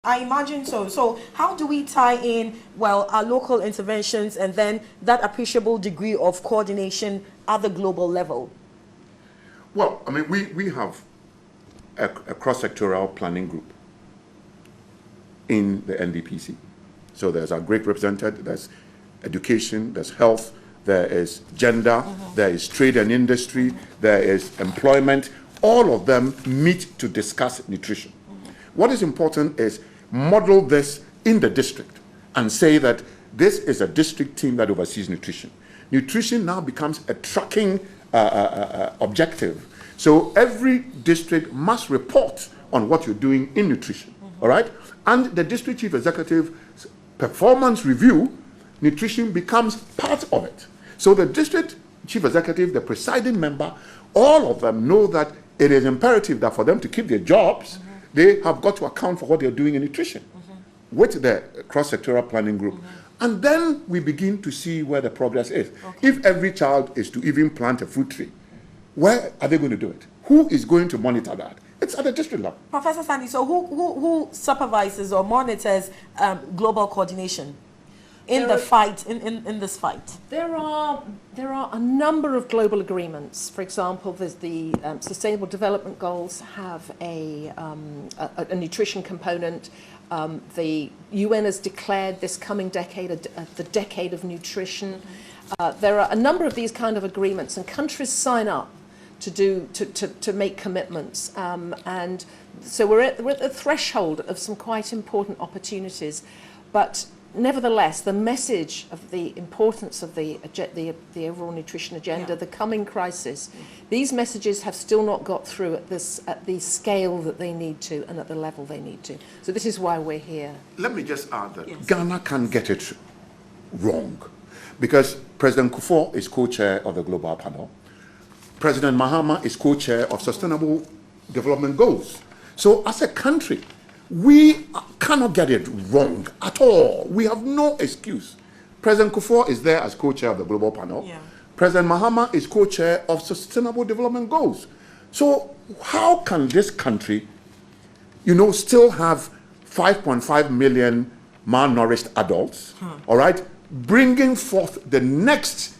I imagine so. So how do we tie in, well, our local interventions and then that appreciable degree of coordination at the global level? Well, I mean, we have a cross-sectoral planning group in the NDPC. So there's our great represented, there's education, there's health, there is gender, there is trade and industry, there is employment. All of them meet to discuss nutrition. What is important is model this in the district and say that this is a district team that oversees nutrition. Nutrition now becomes a tracking objective. So every district must report on what you're doing in nutrition, all right? And the district chief executive's performance review, nutrition becomes part of it. So the district chief executive, the presiding member, all of them know that it is imperative that for them to keep their jobs, they have got to account for what they're doing in nutrition with the cross-sectoral planning group. And then we begin to see where the progress is. If every child is to even plant a fruit tree, where are they going to do it? Who is going to monitor that? It's at the district level. Professor Sandy, so who supervises or monitors global coordination in this fight? There are a number of global agreements. For example, there's the Sustainable Development Goals have a nutrition component. The UN has declared this coming decade the decade of nutrition. There are a number of these kind of agreements, and countries sign up to make commitments, and so we're at the threshold of some quite important opportunities. But nevertheless, the message of the importance of the overall nutrition agenda, the coming crisis, these messages have still not got through at the scale that they need to and at the level they need to. So this is why we're here. Let me just add that Ghana can get it wrong, because President Kufuor is co-chair of the Global Panel. President Mahama is co-chair of Sustainable Development Goals. So as a country, we cannot get it wrong at all. We have no excuse. President Kufuor is there as co-chair of the Global Panel. President Mahama is co-chair of Sustainable Development Goals. So how can this country, still have 5.5 million malnourished adults, all right, bringing forth the next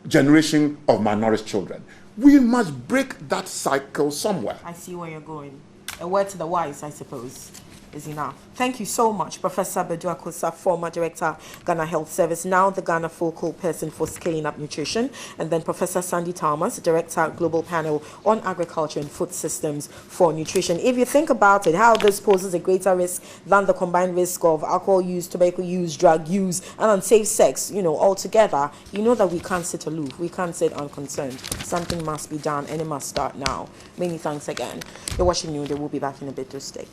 generation of malnourished children? We must break that cycle somewhere. I see where you're going. A word to the wise, I suppose, is enough. Thank you so much, Professor Asiedu Dartey, former Director, Ghana Health Service, now the Ghana focal person for scaling up nutrition, and then Professor Sandy Thomas, Director, Global Panel on Agriculture and Food Systems for Nutrition. If you think about it, how this poses a greater risk than the combined risk of alcohol use, tobacco use, drug use, and unsafe sex, altogether, that we can't sit aloof. We can't sit unconcerned. Something must be done, and it must start now. Many thanks again. You're watching Newday. We'll be back in a bit to stay.